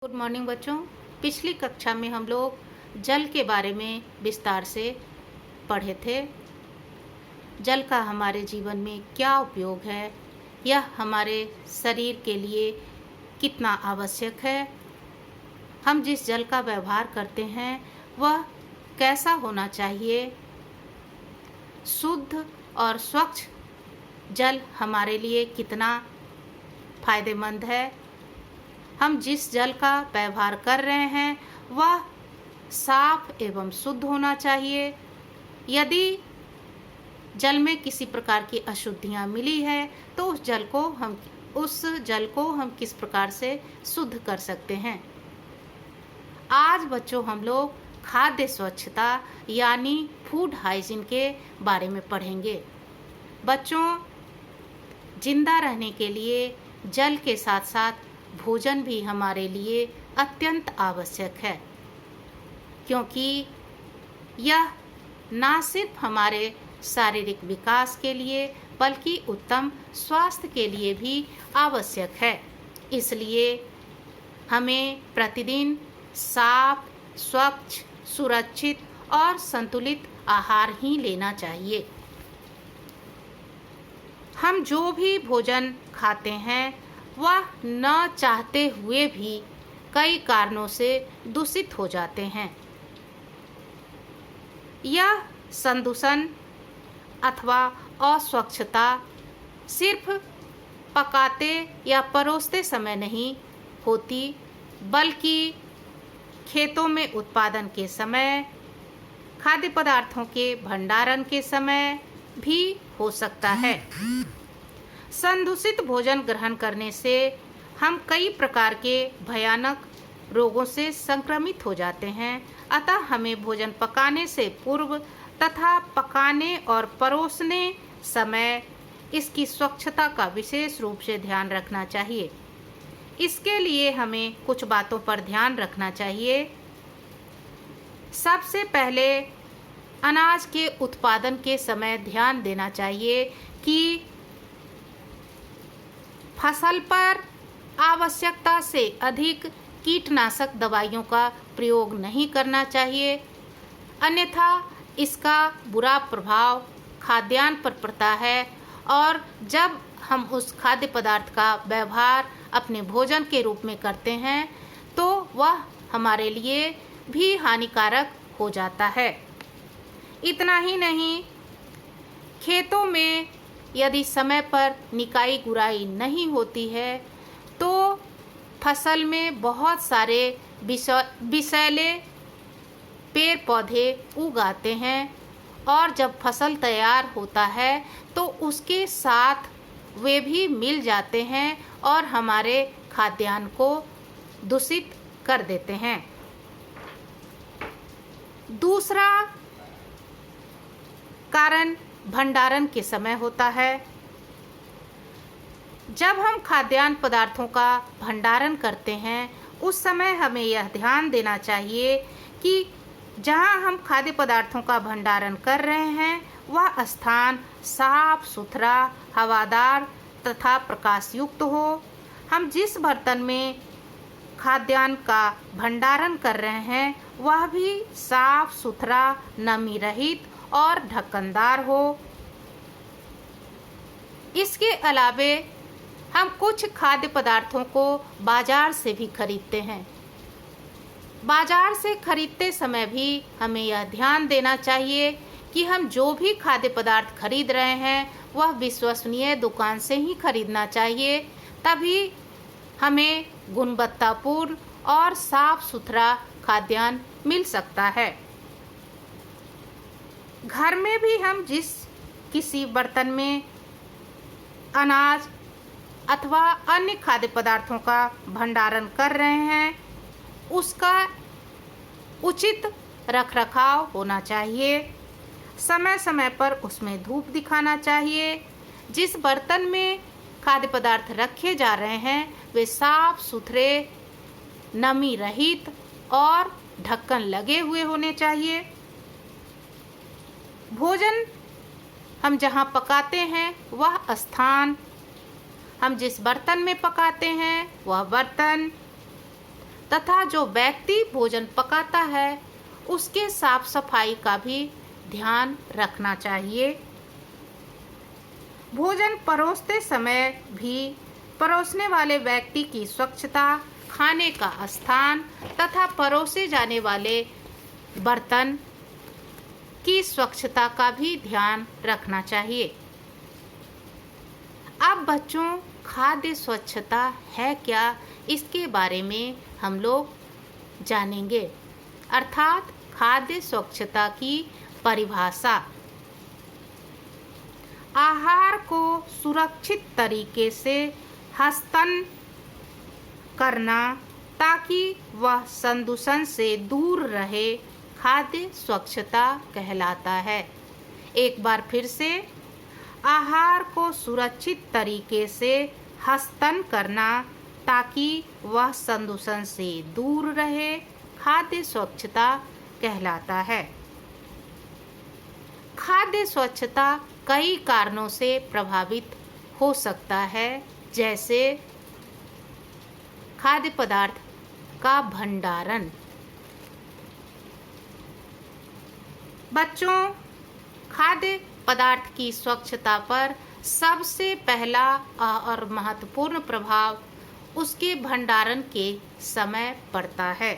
Good morning बच्चों। पिछली कक्षा में हम लोग जल के बारे में विस्तार से पढ़े थे। जल का हमारे जीवन में क्या उपयोग है, यह हमारे शरीर के लिए कितना आवश्यक है, हम जिस जल का व्यवहार करते हैं वह कैसा होना चाहिए, शुद्ध और स्वच्छ जल हमारे लिए कितना फायदेमंद है, हम जिस जल का व्यवहार कर रहे हैं वह साफ एवं शुद्ध होना चाहिए। यदि जल में किसी प्रकार की अशुद्धियां मिली है तो उस जल को हम किस प्रकार से शुद्ध कर सकते हैं। आज बच्चों हम लोग खाद्य स्वच्छता यानी फूड हाइजीन के बारे में पढ़ेंगे। बच्चों, जिंदा रहने के लिए जल के साथ साथ भोजन भी हमारे लिए अत्यंत आवश्यक है, क्योंकि यह न सिर्फ हमारे शारीरिक विकास के लिए बल्कि उत्तम स्वास्थ्य के लिए भी आवश्यक है। इसलिए हमें प्रतिदिन साफ, स्वच्छ, सुरक्षित और संतुलित आहार ही लेना चाहिए। हम जो भी भोजन खाते हैं वह न चाहते हुए भी कई कारणों से दूषित हो जाते हैं। यह संदूषण अथवा अस्वच्छता सिर्फ पकाते या परोसते समय नहीं होती, बल्कि खेतों में उत्पादन के समय, खाद्य पदार्थों के भंडारण के समय भी हो सकता है। संदूषित भोजन ग्रहण करने से हम कई प्रकार के भयानक रोगों से संक्रमित हो जाते हैं। अतः हमें भोजन पकाने से पूर्व तथा पकाने और परोसने समय इसकी स्वच्छता का विशेष रूप से ध्यान रखना चाहिए। इसके लिए हमें कुछ बातों पर ध्यान रखना चाहिए। सबसे पहले अनाज के उत्पादन के समय ध्यान देना चाहिए कि फसल पर आवश्यकता से अधिक कीटनाशक दवाइयों का प्रयोग नहीं करना चाहिए, अन्यथा इसका बुरा प्रभाव खाद्यान्न पर पड़ता है और जब हम उस खाद्य पदार्थ का व्यवहार अपने भोजन के रूप में करते हैं तो वह हमारे लिए भी हानिकारक हो जाता है। इतना ही नहीं, खेतों में यदि समय पर निकाई गुड़ाई नहीं होती है तो फसल में बहुत सारे विषैले पेड़ पौधे उग आते हैं और जब फसल तैयार होता है तो उसके साथ वे भी मिल जाते हैं और हमारे खाद्यान्न को दूषित कर देते हैं। दूसरा कारण भंडारण के समय होता है। जब हम खाद्यान्न पदार्थों का भंडारण करते हैं उस समय हमें यह ध्यान देना चाहिए कि जहां हम खाद्य पदार्थों का भंडारण कर रहे हैं वह स्थान साफ सुथरा, हवादार तथा प्रकाश युक्त हो। हम जिस बर्तन में खाद्यान्न का भंडारण कर रहे हैं वह भी साफ सुथरा, नमी रहित और ढक्कनदार हो। इसके अलावे हम कुछ खाद्य पदार्थों को बाजार से भी खरीदते हैं। बाजार से खरीदते समय भी हमें यह ध्यान देना चाहिए कि हम जो भी खाद्य पदार्थ खरीद रहे हैं वह विश्वसनीय दुकान से ही खरीदना चाहिए, तभी हमें गुणवत्तापूर्ण और साफ सुथरा खाद्यान्न मिल सकता है। घर में भी हम किसी बर्तन में अनाज अथवा अन्य खाद्य पदार्थों का भंडारण कर रहे हैं उसका उचित रखरखाव होना चाहिए। समय समय पर उसमें धूप दिखाना चाहिए। जिस बर्तन में खाद्य पदार्थ रखे जा रहे हैं वे साफ सुथरे, नमी रहित और ढक्कन लगे हुए होने चाहिए। भोजन हम जहाँ पकाते हैं वह स्थान, हम जिस बर्तन में पकाते हैं वह बर्तन, तथा जो व्यक्ति भोजन पकाता है उसके साफ सफाई का भी ध्यान रखना चाहिए। भोजन परोसते समय भी परोसने वाले व्यक्ति की स्वच्छता, खाने का स्थान तथा परोसे जाने वाले बर्तन की स्वच्छता का भी ध्यान रखना चाहिए। अब बच्चों, खाद्य स्वच्छता है क्या, इसके बारे में हम लोग जानेंगे। अर्थात खाद्य स्वच्छता की परिभाषा। आहार को सुरक्षित तरीके से हस्तन करना ताकि वह संदूषण से दूर रहे, खाद्य स्वच्छता कहलाता है। एक बार फिर से, आहार को सुरक्षित तरीके से हस्तन करना ताकि वह संदूषण से दूर रहे, खाद्य स्वच्छता कहलाता है। खाद्य स्वच्छता कई कारणों से प्रभावित हो सकता है, जैसे खाद्य पदार्थ का भंडारण। बच्चों, खाद्य पदार्थ की स्वच्छता पर सबसे पहला और महत्वपूर्ण प्रभाव उसके भंडारण के समय पड़ता है।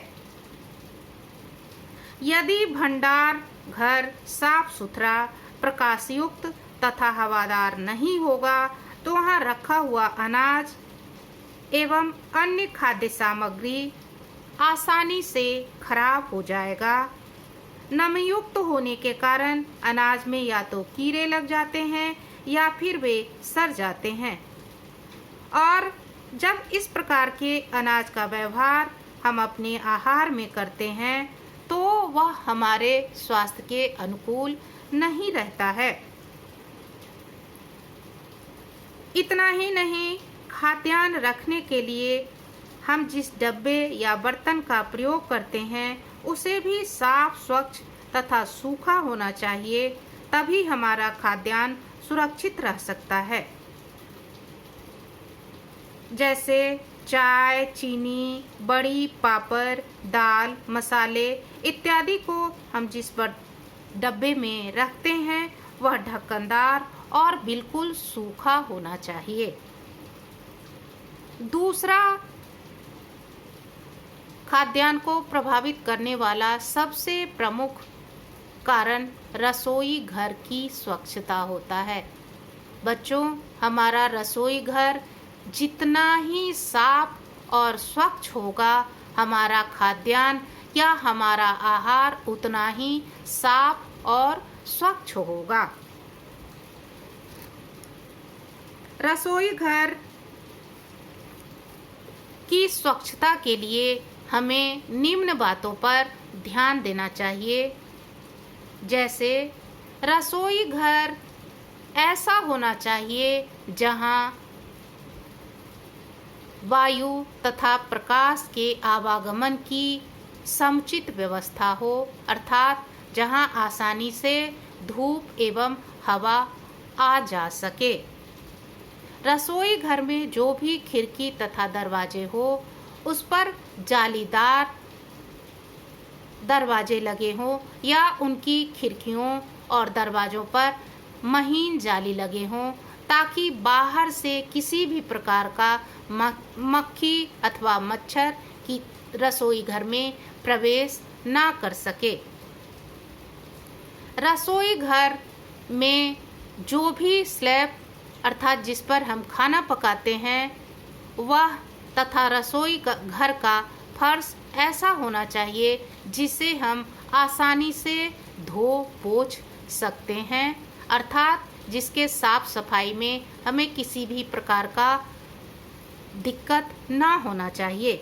यदि भंडार घर साफ सुथरा, प्रकाशयुक्त तथा हवादार नहीं होगा तो वहाँ रखा हुआ अनाज एवं अन्य खाद्य सामग्री आसानी से खराब हो जाएगा। नमयुक्त होने के कारण अनाज में या तो कीड़े लग जाते हैं या फिर वे सड़ जाते हैं, और जब इस प्रकार के अनाज का व्यवहार हम अपने आहार में करते हैं तो वह हमारे स्वास्थ्य के अनुकूल नहीं रहता है। इतना ही नहीं, खाद्यान्न रखने के लिए हम जिस डब्बे या बर्तन का प्रयोग करते हैं उसे भी साफ, स्वच्छ तथा सूखा होना चाहिए, तभी हमारा खाद्यान्न सुरक्षित रह सकता है। जैसे चाय, चीनी, बड़ी, पापड़, दाल, मसाले इत्यादि को हम जिस डब्बे में रखते हैं वह ढक्कनदार और बिल्कुल सूखा होना चाहिए। दूसरा, खाद्यान्न को प्रभावित करने वाला सबसे प्रमुख कारण रसोई घर की स्वच्छता होता है। बच्चों, हमारा रसोई घर जितना ही साफ और स्वच्छ होगा, हमारा खाद्यान्न या हमारा आहार उतना ही साफ और स्वच्छ होगा। रसोई घर की स्वच्छता के लिए हमें निम्न बातों पर ध्यान देना चाहिए। जैसे रसोई घर ऐसा होना चाहिए जहां वायु तथा प्रकाश के आवागमन की समुचित व्यवस्था हो, अर्थात जहां आसानी से धूप एवं हवा आ जा सके। रसोई घर में जो भी खिड़की तथा दरवाजे हो उस पर जालीदार दरवाजे लगे हों या उनकी खिड़कियों और दरवाजों पर महीन जाली लगे हों, ताकि बाहर से किसी भी प्रकार का मक्खी अथवा मच्छर की रसोई घर में प्रवेश ना कर सके। रसोई घर में जो भी स्लैब अर्थात जिस पर हम खाना पकाते हैं वह तथा रसोई घर का फर्श ऐसा होना चाहिए जिसे हम आसानी से धो पोंछ सकते हैं, अर्थात जिसके साफ सफाई में हमें किसी भी प्रकार का दिक्कत ना होना चाहिए।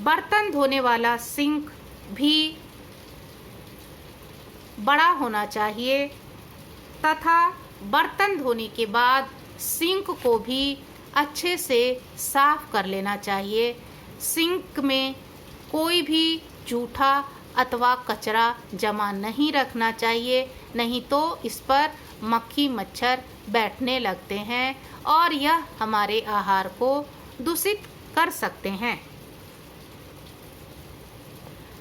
बर्तन धोने वाला सिंक भी बड़ा होना चाहिए तथा बर्तन धोने के बाद सिंक को भी अच्छे से साफ कर लेना चाहिए। सिंक में कोई भी जूठा अथवा कचरा जमा नहीं रखना चाहिए, नहीं तो इस पर मक्खी मच्छर बैठने लगते हैं और यह हमारे आहार को दूषित कर सकते हैं।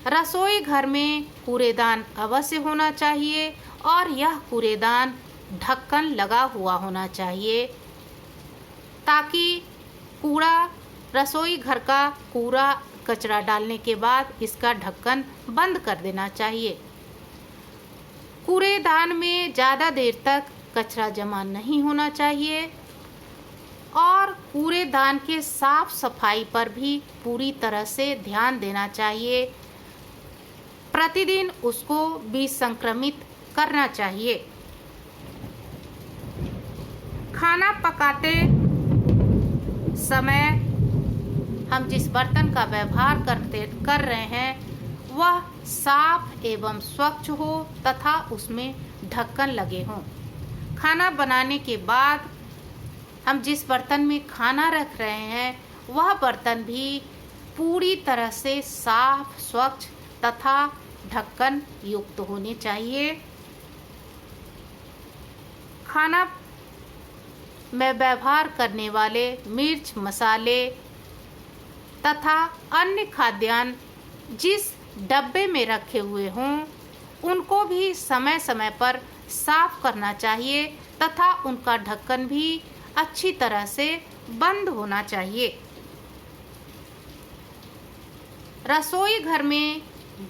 रसोई घर में कूड़ेदान अवश्य होना चाहिए और यह कूड़ेदान ढक्कन लगा हुआ होना चाहिए, ताकि रसोई घर का कूड़ा कचरा डालने के बाद इसका ढक्कन बंद कर देना चाहिए। कूड़ेदान में ज़्यादा देर तक कचरा जमा नहीं होना चाहिए और कूड़ेदान के साफ सफाई पर भी पूरी तरह से ध्यान देना चाहिए। प्रतिदिन उसको विसंक्रमित करना चाहिए। खाना पकाते समय हम जिस बर्तन का व्यवहार कर रहे हैं वह साफ एवं स्वच्छ हो तथा उसमें ढक्कन लगे हों। खाना बनाने के बाद हम जिस बर्तन में खाना रख रहे हैं वह बर्तन भी पूरी तरह से साफ, स्वच्छ तथा ढक्कन युक्त होने चाहिए। खाना में व्यवहार करने वाले मिर्च, मसाले तथा अन्य खाद्यान्न जिस डब्बे में रखे हुए हों उनको भी समय समय पर साफ करना चाहिए तथा उनका ढक्कन भी अच्छी तरह से बंद होना चाहिए। रसोई घर में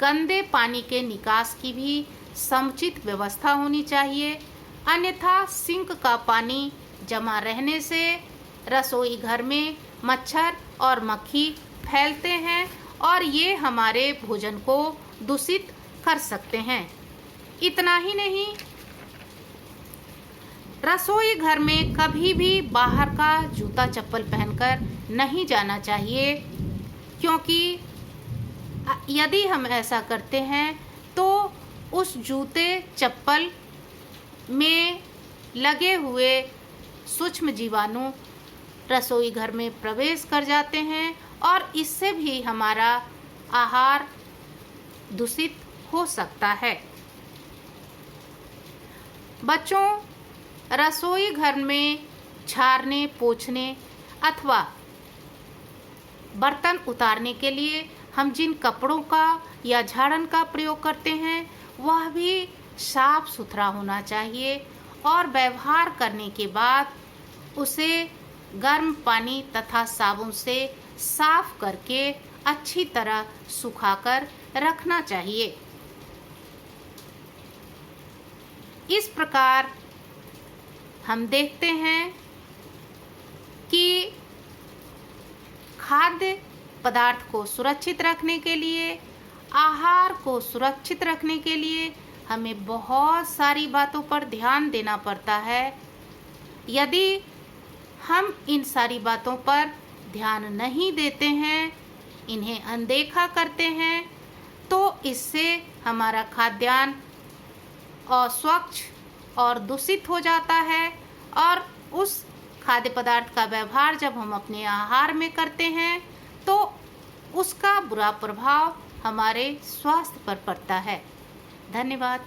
गंदे पानी के निकास की भी समुचित व्यवस्था होनी चाहिए, अन्यथा सिंक का पानी जमा रहने से रसोई घर में मच्छर और मक्खी फैलते हैं और ये हमारे भोजन को दूषित कर सकते हैं। इतना ही नहीं, रसोई घर में कभी भी बाहर का जूता चप्पल पहनकर नहीं जाना चाहिए, क्योंकि यदि हम ऐसा करते हैं तो उस जूते चप्पल में लगे हुए सूक्ष्म जीवाणु रसोई घर में प्रवेश कर जाते हैं और इससे भी हमारा आहार दूषित हो सकता है। बच्चों, रसोई घर में झाड़ने, पोंछने अथवा बर्तन उतारने के लिए हम जिन कपड़ों का या झाड़न का प्रयोग करते हैं वह भी साफ सुथरा होना चाहिए और व्यवहार करने के बाद उसे गर्म पानी तथा साबुन से साफ करके अच्छी तरह सुखाकर रखना चाहिए। इस प्रकार हम देखते हैं कि खाद्य पदार्थ को सुरक्षित रखने के लिए, आहार को सुरक्षित रखने के लिए हमें बहुत सारी बातों पर ध्यान देना पड़ता है। यदि हम इन सारी बातों पर ध्यान नहीं देते हैं, इन्हें अनदेखा करते हैं, तो इससे हमारा खाद्यान्न अस्वच्छ और दूषित हो जाता है और उस खाद्य पदार्थ का व्यवहार जब हम अपने आहार में करते हैं तो उसका बुरा प्रभाव हमारे स्वास्थ्य पर पड़ता है। धन्यवाद।